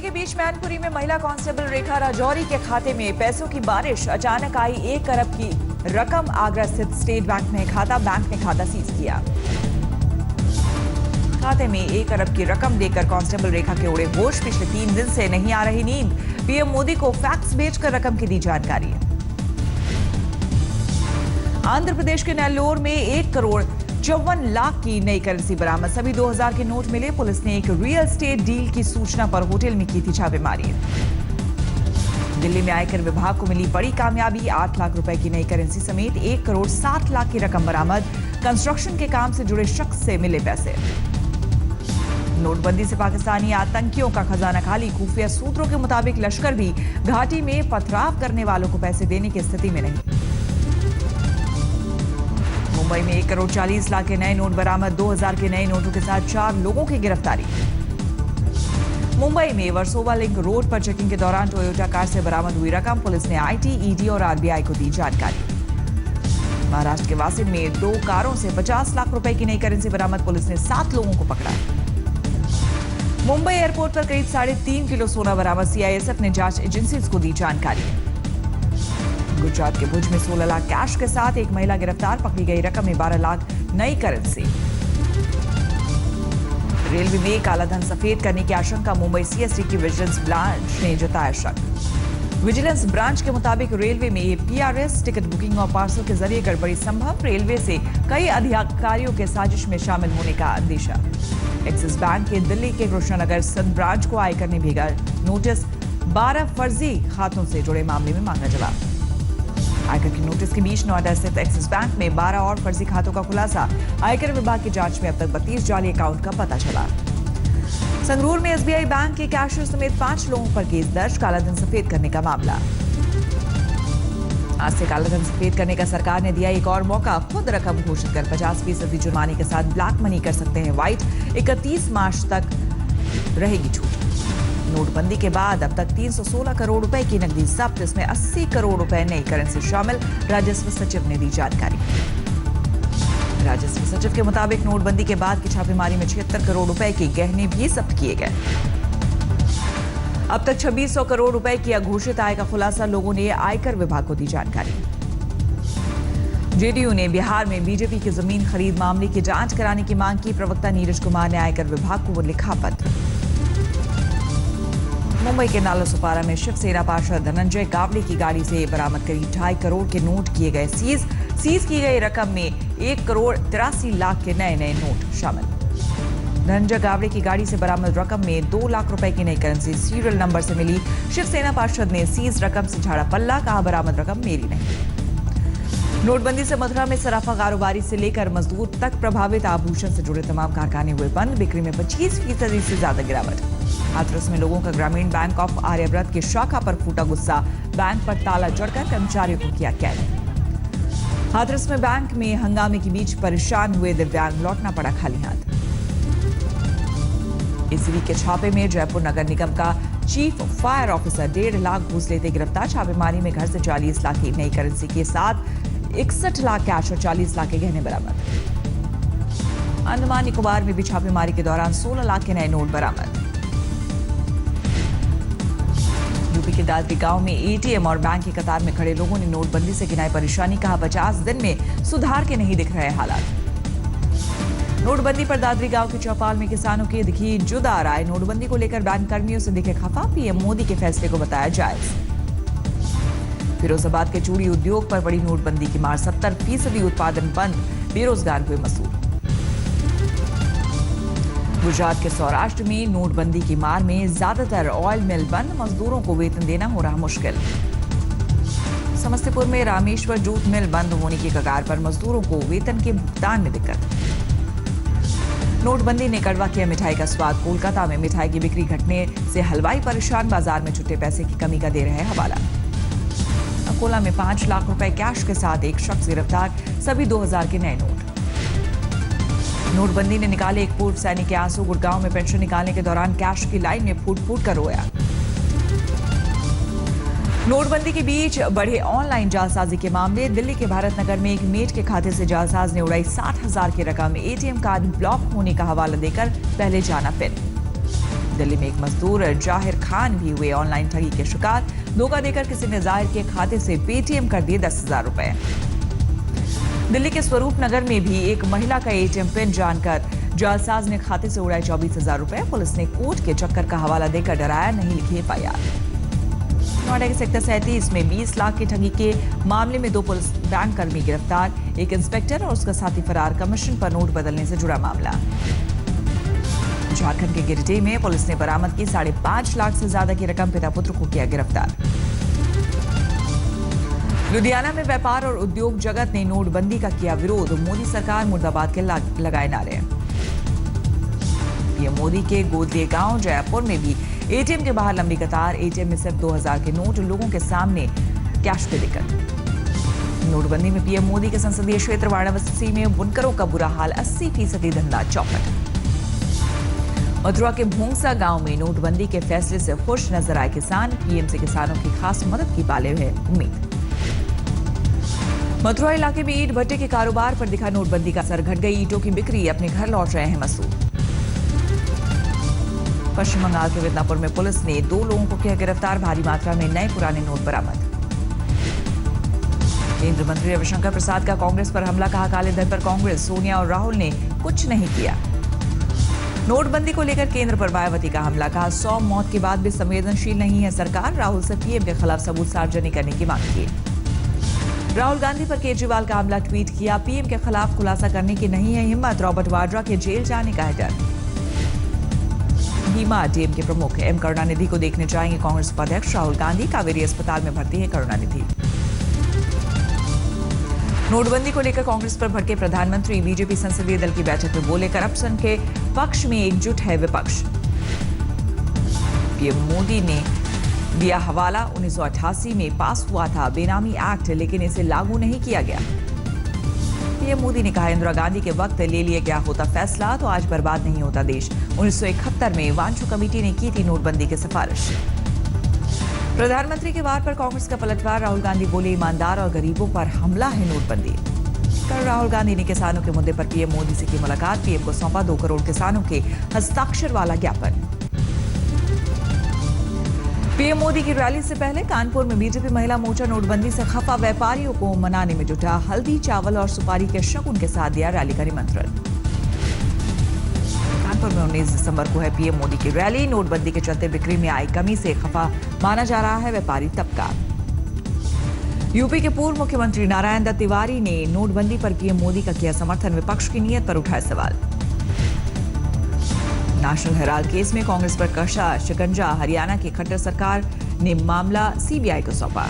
के बीच मैनपुरी में महिला कांस्टेबल रेखा राजौरी के खाते में पैसों की बारिश। अचानक आई 1 अरब की रकम। आगरा स्थित स्टेट बैंक में खाता, बैंक ने खाता सीज किया। खाते में 1 अरब की रकम देकर कांस्टेबल रेखा के उड़े होश। पिछले 3 दिन से नहीं आ रही नींद। पीएम मोदी को फैक्स भेजकर रकम की दी जानकारी। आंध्र प्रदेश के नेल्लोर में 1 करोड़ 54 लाख की नई करेंसी बरामद। सभी 2000 के नोट मिले। पुलिस ने एक रियल एस्टेट डील की सूचना पर होटल में की थी छापेमारी। दिल्ली में आयकर विभाग को मिली बड़ी कामयाबी। 8 लाख रुपए की नई करेंसी समेत 1 करोड़ 60 लाख की रकम बरामद। कंस्ट्रक्शन के काम से जुड़े शख्स से मिले पैसे। नोटबंदी से पाकिस्तानी आतंकियों का खजाना खाली। खुफिया सूत्रों के मुताबिक लश्कर भी घाटी में पथराव करने वालों को पैसे देने की स्थिति में नहीं। मुंबई में 1 करोड़ 40 लाख के नए नोट बरामद। 2000 के नए नोटों के साथ 4 लोगों की गिरफ्तारी। मुंबई में वर्सोवा लिंक रोड पर चेकिंग के दौरान टोयोटा कार से बरामद हुई रकम। पुलिस ने आईटी, ईडी और आरबीआई को दी जानकारी। महाराष्ट्र के वासिन में 2 कारों से 50 लाख रुपए की नई करेंसी बरामद। पुलिस ने 7 लोगों को पकड़ा। मुंबई एयरपोर्ट पर करीब 3.5 किलो सोना बरामद। सीआईएसएफ ने जांच एजेंसीज को दी जानकारी। गुजरात के भुज में 16 लाख कैश के साथ एक महिला गिरफ्तार। पकड़ी गई रकम में 12 लाख नई करेंसी। रेलवे में काला धन सफेद करने की आशंका। मुंबई सीएसटी की विजिलेंस ब्रांच ने जताया शक। विजिलेंस ब्रांच के मुताबिक रेलवे में पीआरएस, टिकट बुकिंग और पार्सल के जरिए गड़बड़ी संभव। रेलवे से कई अधिकारियों के साजिश में शामिल होने का अंदेशा। एक्सिस बैंक के दिल्ली के कृष्णानगर स्थित ब्रांच को आयकर ने भेजा नोटिस। 12 फर्जी खातों से जुड़े मामले में मांगा जवाब। आयकर की नोटिस के बीच नोएडा स्थित एक्सिस बैंक में 12 और फर्जी खातों का खुलासा। आयकर विभाग की जांच में अब तक 32 जाली अकाउंट का पता चला। संगरूर में एसबीआई बैंक के कैशियर समेत 5 लोगों पर केस दर्ज। कालाधन सफेद करने का मामला। आज से कालाधन सफेद करने का सरकार ने दिया एक और मौका। खुद रकम घोषित कर 50% जुर्माने के साथ ब्लैक मनी कर सकते हैं वाइट। 31 मार्च तक रहेगी छूट। नोटबंदी के बाद अब तक 316 करोड़ रुपए की नकदी जब्त। इसमें 80 करोड़ रुपए नई करेंसी शामिल। राजस्व सचिव ने दी जानकारी। राजस्व सचिव के मुताबिक नोटबंदी के बाद की छापेमारी में 76 करोड़ रुपए के गहने भी जब्त किए गए। अब तक 2600 करोड़ रुपए की अघोषित आय का खुलासा लोगों ने आयकर विभाग को दी जानकारी। जेडीयू ने बिहार में बीजेपी की जमीन खरीद मामले की जांच कराने की मांग की। प्रवक्ता नीरज कुमार ने आयकर विभाग को लिखा पत्र। मुंबई के नालासोपारा में शिवसेना पार्षद धनंजय गावड़े की गाड़ी से बरामद करीब 2.5 करोड़ के नोट किए गए सीज की गई रकम में 1 करोड़ 83 लाख के नए नोट शामिल। धनंजय गावड़े की गाड़ी से बरामद रकम में 2 लाख रुपए की नई करेंसी सीरियल नंबर से मिली। शिवसेना पार्षद ने सीज रकम से झाड़ा पल्ला। कहा बरामद रकम मेरी नहीं। नोटबंदी से मथुरा में सराफा कारोबारी से लेकर मजदूर तक प्रभावित। आभूषण से जुड़े तमाम कारखाने हुए बंद। बिक्री में 25% से ज्यादा गिरावट। हाथरस में लोगों का ग्रामीण बैंक ऑफ आर्यव्रत की शाखा पर फूटा गुस्सा। बैंक पर ताला जड़कर कर्मचारियों को किया कैद। हाथरस में बैंक में हंगामे के बीच परेशान हुए दिव्यांग लौटना पड़ा खाली हाथ। एसीबी के छापे में जयपुर नगर निगम का चीफ फायर ऑफिसर 1.5 लाख घूस लेते गिरफ्तार। छापेमारी में घर से 40 लाख की नई करेंसी के साथ 61 लाख कैश और 40 लाख के गहने बरामद। अंडमान निकोबार में भी छापेमारी के दौरान 16 लाख के नए नोट बरामद। यूपी के दादरी गांव में एटीएम और बैंक की कतार में खड़े लोगों ने नोटबंदी से गिनाई परेशानी। कहा 50 दिन में सुधार के नहीं दिख रहे हालात। नोटबंदी पर दादरी गांव के चौपाल में किसानों की दिखी जुदा राय। नोटबंदी को लेकर बैंक कर्मियों से दिखे खफा। पीएम मोदी के फैसले को बताया जायज। फिरोजाबाद के चूड़ी उद्योग पर बड़ी नोटबंदी की मार। 70% उत्पादन बंद। बेरोजगार हुए मजदूर। गुजरात के सौराष्ट्र में नोटबंदी की मार में ज्यादातर ऑयल मिल बंद। मजदूरों को वेतन देना हो रहा मुश्किल। समस्तीपुर में रामेश्वर जूट मिल बंद होने की कगार पर। मजदूरों को वेतन के भुगतान में दिक्कत। नोटबंदी ने कड़वा किया मिठाई का स्वाद। कोलकाता में मिठाई की बिक्री घटने से हलवाई परेशान। बाजार में छुट्टे पैसे की कमी का दे रहे हवाला। अकोला में 5 लाख रुपए कैश के साथ एक शख्स गिरफ्तार। सभी 2000 के नए नोट। नोटबंदी ने निकाले एक पूर्व सैनिक के आंसू। गुड़गांव में पेंशन निकालने के दौरान कैश की लाइन में फूट फूट कर रोया। नोटबंदी के बीच बढ़े ऑनलाइन जालसाजी के मामले। दिल्ली के भारत नगर में एक मेट के खाते से जालसाज ने उड़ाई 60,000 की रकम। एटीएम कार्ड ब्लॉक होने का हवाला देकर पहले जाना पिन। दिल्ली में एक मजदूर जाहिर खान भी हुए ऑनलाइन ठगी के शिकार। धोखा देकर किसी ने जाहिर के खाते से पेटीएम कर दिए 10,000 रुपए। दिल्ली के स्वरूप नगर में भी एक महिला का एटीएम पिन जानकर जालसाज ने खाते से उड़ाए 24,000 रुपए। पुलिस ने कोर्ट के चक्कर का हवाला देकर डराया नहीं, लिखी एफआईआर। नोएडा के सेक्टर 37 में 20 लाख की ठगी के मामले में 2 पुलिस बैंक कर्मी गिरफ्तार, एक इंस्पेक्टर और उसका साथी फरार। कमीशन पर नोट बदलने से जुड़ा मामला। झारखंड के गिरिडीह में पुलिस ने बरामद की 5.5 लाख से ज्यादा की रकम, पिता पुत्र को किया गिरफ्तार। लुधियाना में व्यापार और उद्योग जगत ने नोटबंदी का किया विरोध, मोदी सरकार मुर्दाबाद के लगाए नारे। पीएम मोदी के गोदलिया गांव जयपुर में भी एटीएम के बाहर लंबी कतार, एटीएम में सिर्फ 2,000 के नोट, लोगों के सामने कैश पे देकर। नोटबंदी में पीएम मोदी के संसदीय क्षेत्र वाराणसी में बुनकरों का बुरा हाल, 80% धंधा चौपट। मथुरा के भोंगसा गांव में नोटबंदी के फैसले से खुश नजर आए किसान, पीएम से किसानों की खास मदद की पाले हुए उम्मीद। मथुरा इलाके में ईंट भट्टे के कारोबार पर दिखा नोटबंदी का असर, घट गई ईंटों की बिक्री, अपने घर लौट रहे हैं मजदूर। पश्चिम बंगाल के मिदनापुर में पुलिस ने 2 लोगों को किया गिरफ्तार, भारी मात्रा में नए पुराने नोट बरामद। केंद्रीय मंत्री रविशंकर प्रसाद का कांग्रेस पर हमला, कहा काले धन पर कांग्रेस, सोनिया और राहुल ने कुछ नहीं किया। नोटबंदी को लेकर केंद्र पर मायावती का हमला, कहा 100 मौत के बाद भी संवेदनशील नहीं है सरकार, राहुल से पीएम के खिलाफ सबूत सार्वजनिक करने की मांग की। राहुल गांधी पर केजरीवाल का हमला, ट्वीट किया पीएम के खिलाफ खुलासा करने की नहीं है हिम्मत, रॉबर्ट वाड्रा के जेल जाने का है डर। भीमा डीएम के प्रमुख एम करुणानिधि को देखने जाएंगे कांग्रेस उपाध्यक्ष राहुल गांधी, कावेरी अस्पताल में भर्ती है करुणानिधि। नोटबंदी को लेकर कांग्रेस पर भड़के प्रधानमंत्री, बीजेपी संसदीय दल की बैठक में बोले करप्शन के पक्ष में एकजुट है विपक्ष। पीएम मोदी ने दिया हवाला, 1988 में पास हुआ था बेनामी एक्ट, लेकिन इसे लागू नहीं किया गया। पीएम मोदी ने कहा इंदिरा गांधी के वक्त ले लिया गया होता फैसला तो आज बर्बाद नहीं होता देश। 1971 में वांचू कमेटी ने की थी नोटबंदी की सिफारिश। प्रधानमंत्री के वार पर कांग्रेस का पलटवार, राहुल गांधी बोले ईमानदार और गरीबों पर हमला है नोटबंदी। कल राहुल गांधी ने किसानों के मुद्दे पर पीएम मोदी से की मुलाकात, पीएम को सौंपा 2 करोड़ किसानों के हस्ताक्षर वाला ज्ञापन। पीएम मोदी की रैली से पहले कानपुर में बीजेपी महिला मोर्चा नोटबंदी से खफा व्यापारियों को मनाने में जुटा, हल्दी चावल और सुपारी के शगुन के साथ दिया रैली का निमंत्रण। कानपुर में 19 दिसंबर को है पीएम मोदी की रैली, नोटबंदी के चलते बिक्री में आई कमी से खफा माना जा रहा है व्यापारी तबका। यूपी के पूर्व मुख्यमंत्री नारायण दत्त तिवारी ने नोटबंदी पर पीएम मोदी का किया समर्थन, विपक्ष की नीयत पर उठाए सवाल। नेशनल हेराल्ड केस में कांग्रेस पर कसा शिकंजा, हरियाणा की खट्टर सरकार ने मामला सीबीआई को सौंपा।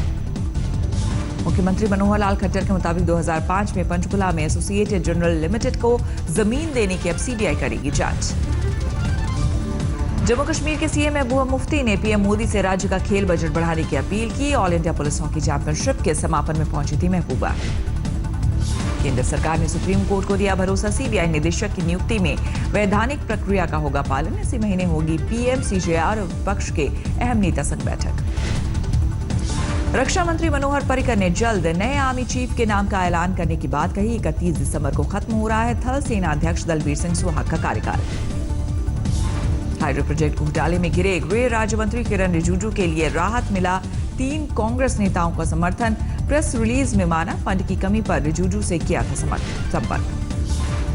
मुख्यमंत्री मनोहर लाल खट्टर के मुताबिक 2005 में पंचकुला में एसोसिएटेड जनरल लिमिटेड को जमीन देने की अब सीबीआई करेगी जांच। जम्मू कश्मीर के सीएम महबूबा मुफ्ती ने पीएम मोदी से राज्य का खेल बजट बढ़ाने की अपील की। All India police hockey championship के समापन में पहुंची थी महबूबा। केंद्र सरकार ने सुप्रीम कोर्ट को दिया भरोसा, सीबीआई निदेशक की नियुक्ति में वैधानिक प्रक्रिया का होगा पालन। इसी महीने होगी पीएम सीजेआर और विपक्ष के अहम नेता संग बैठक। रक्षा मंत्री मनोहर पर्रिकर ने जल्द नए आर्मी चीफ के नाम का ऐलान करने की बात कही। 31 दिसंबर को खत्म हो रहा है थल सेना अध्यक्ष दलबीर सिंह सुहाग का कार्यकाल। हाइड्रो प्रोजेक्ट घोटाले में घिरे गृह राज्य मंत्री किरण रिजिजू के लिए राहत मिला, 3 कांग्रेस नेताओं का समर्थन। प्रेस रिलीज में माना फंड की कमी पर रिजिजू से किया था संपर्क।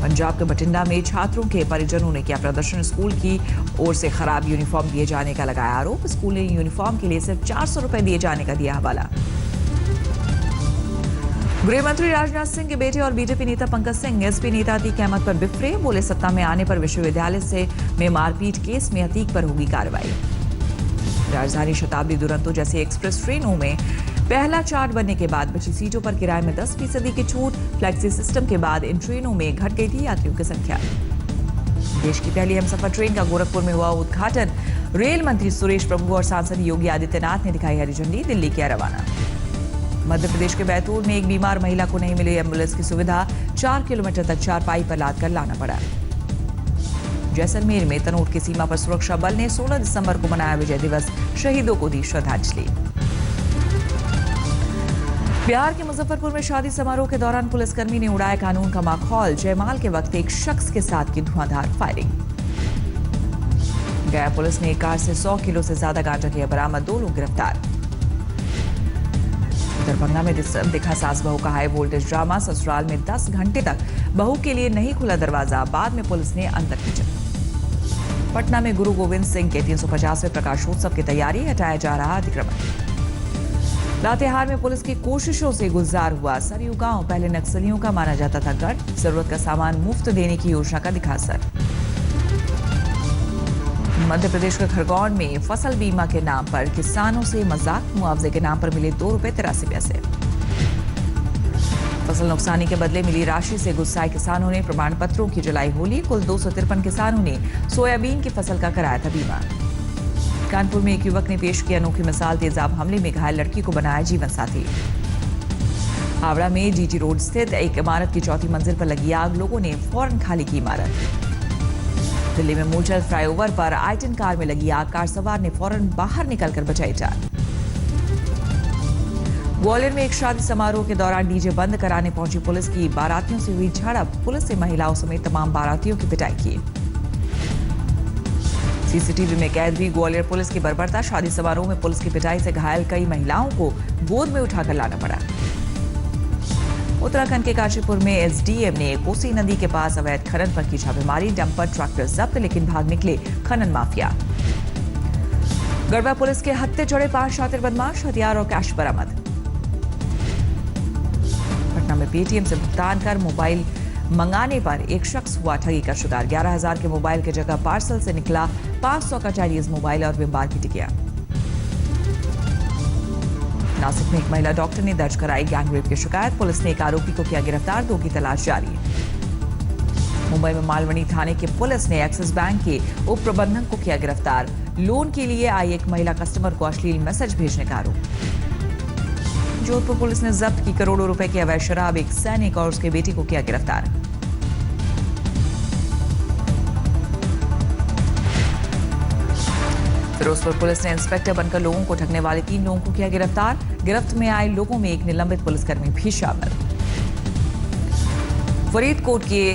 पंजाब के बठिंडा में छात्रों के परिजनों ने किया प्रदर्शन, स्कूल की ओर से खराब यूनिफॉर्म दिए जाने का लगाया आरोप। स्कूल ने यूनिफॉर्म के लिए सिर्फ 400 रुपए दिए जाने का दिया हवाला। गृह मंत्री राजनाथ सिंह के बेटे और बीजेपी नेता पंकज सिंह एसपी नेता अतीक अहमद पर बिफरे, बोले सत्ता में आने पर विश्वविद्यालय में मारपीट केस में अतीक पर होगी कार्रवाई। राजधानी शताब्दी दुरंतो जैसी एक्सप्रेस ट्रेनों में पहला चार्ट बनने के बाद बची सीटों पर किराए में 10% की छूट। फ्लैक्सी सिस्टम के बाद इन ट्रेनों में घट गई थी यात्रियों की संख्या। देश की पहली हमसफर ट्रेन का गोरखपुर में हुआ उद्घाटन, रेल मंत्री सुरेश प्रभु और सांसद योगी आदित्यनाथ ने दिखाई हरी झंडी, दिल्ली किया रवाना। मध्य प्रदेश के बैतूल में एक बीमार महिला को नहीं मिली एम्बुलेंस की सुविधा, 4 किलोमीटर तक चारपाई पर लाद कर लाना पड़ा। जैसलमेर में तनोट की सीमा पर सुरक्षा बल ने 16 दिसंबर को मनाया विजय दिवस, शहीदों को दी श्रद्धांजलि। बिहार के मुजफ्फरपुर में शादी समारोह के दौरान पुलिसकर्मी ने उड़ाया कानून का माहौल, जयमाल के वक्त एक शख्स के साथ की धुआंधार फायरिंग। गया पुलिस ने एक कार से 100 किलो से ज्यादा गांजा किया बरामद, 2 लोग गिरफ्तार। दरभंगा में दिखा सास बहू का हाई वोल्टेज ड्रामा, ससुराल में 10 घंटे तक बहू के लिए नहीं खुला दरवाजा, बाद में पुलिस ने अंदर खींचा। पटना में गुरु गोविंद सिंह के 350वें प्रकाशोत्सव की तैयारी, हटाया जा रहा अतिक्रमण। लातेहार में पुलिस की कोशिशों से गुलजार हुआ सरयू गांव, पहले नक्सलियों का माना जाता था गढ़, जरूरत का सामान मुफ्त देने की योजना का दिखा असर। मध्य प्रदेश के खरगोन में फसल बीमा के नाम पर किसानों से मजाक, मुआवजे के नाम पर मिले ₹2.83। फसल नुकसानी के बदले मिली राशि से गुस्साए किसानों ने प्रमाण पत्रों की जलाई होली, कुल 253 किसानों ने सोयाबीन की फसल का कराया था बीमा। कानपुर में एक युवक ने पेश की अनोखी मिसाल, तेजाब हमले में घायल लड़की को बनाया जीवन साथी। हावड़ा में जीटी रोड स्थित एक इमारत की 4थी मंजिल पर लगी आग, लोगों ने फौरन खाली की इमारत। दिल्ली में मूलचंद फ्लाईओवर पर आई-10 कार में लगी आग, कार सवार ने फौरन बाहर निकलकर बचाई जान। ग्वालियर में एक शादी समारोह के दौरान डीजे बंद कराने पहुंची पुलिस की बारातियों से हुई झड़प, पुलिस ने महिलाओं समेत तमाम बारातियों की पिटाई की। सीसीटीवी में कैद हुई ग्वालियर पुलिस की बर्बरता, शादी समारोह में पुलिस की पिटाई से घायल कई महिलाओं को गोद में उठाकर लाना पड़ा। उत्तराखंड के काशीपुर में एसडीएम ने कोसी नदी के पास अवैध खनन पर की छापेमारी, डंपर ट्रैक्टर जब्त, लेकिन भाग निकले खनन माफिया। गढ़वा पुलिस के हत्थे चढ़े 5 शातिर बदमाश, हथियार और कैश बरामद। पटना में पेटीएम से भुगतान कर मोबाइल मंगाने पर एक शख्स हुआ ठगी का शिकार, 11,000 के मोबाइल की जगह पार्सल से निकला 500 का चाइनीज मोबाइल और विम बार की टिकिया। नासिक में एक महिला डॉक्टर ने दर्ज कराई गैंगरेप की शिकायत, पुलिस ने एक आरोपी को किया गिरफ्तार, 2 की तलाश जारी। मुंबई में मालवनी थाने की पुलिस ने एक्सिस बैंक के उप प्रबंधक को किया गिरफ्तार, लोन के लिए आई एक महिला कस्टमर को अश्लील मैसेज भेजने का आरोप। जोधपुर पुलिस ने जब्त की करोड़ों रुपए की अवैध शराब, एक सैनिक और उसके बेटी को किया गिरफ्तार। फिरोजपुर पुलिस ने इंस्पेक्टर बनकर लोगों को ठगने वाले 3 लोगों को किया गिरफ्तार, गिरफ्त में आए लोगों में एक निलंबित पुलिसकर्मी भी शामिल। फरीदकोट के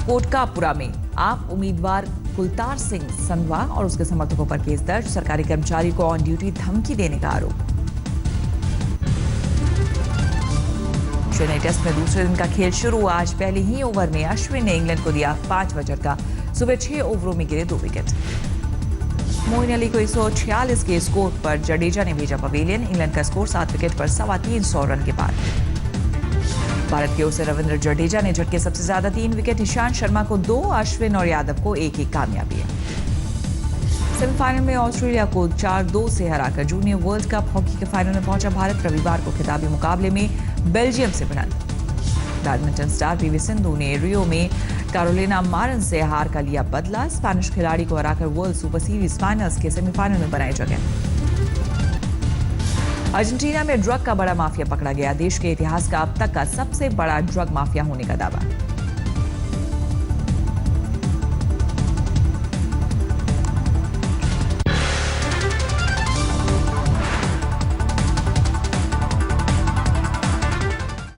कोटकापुरा में आप उम्मीदवार कुलतार सिंह संधवा और उसके समर्थकों पर केस दर्ज, सरकारी कर्मचारी को ऑन ड्यूटी धमकी देने का आरोप। चेन्नई टेस्ट में दूसरे दिन का खेल शुरू, आज पहले ही ओवर में अश्विन ने इंग्लैंड को दिया 5 विकेट का, सुबह 6 ओवरों में गिरे 2 विकेट। मोइन अली को 146 के स्कोर पर जडेजा ने भेजा पवेलियन, इंग्लैंड का स्कोर 7 विकेट पर 325 रन के बाद। भारत की ओर से रविंद्र जडेजा ने झटके सबसे ज्यादा 3 विकेट, ईशांत शर्मा को 2, अश्विन और यादव को 1 कामयाबी है। सेमीफाइनल में ऑस्ट्रेलिया को 4-2 से हराकर जूनियर वर्ल्ड कप हॉकी के फाइनल में पहुंचा भारत, रविवार को खिताबी मुकाबले में बेल्जियम से भिड़ंत। बैडमिंटन स्टार पीवी सिंधु ने रियो में कैरोलिना मारिन से हार का लिया बदला, स्पेनिश खिलाड़ी को हराकर वर्ल्ड सुपर सीरीज फाइनल्स के सेमीफाइनल में बनाई जगह। अर्जेंटीना में ड्रग का बड़ा माफिया पकड़ा गया, देश के इतिहास का अब तक का सबसे बड़ा ड्रग माफिया होने का दावा।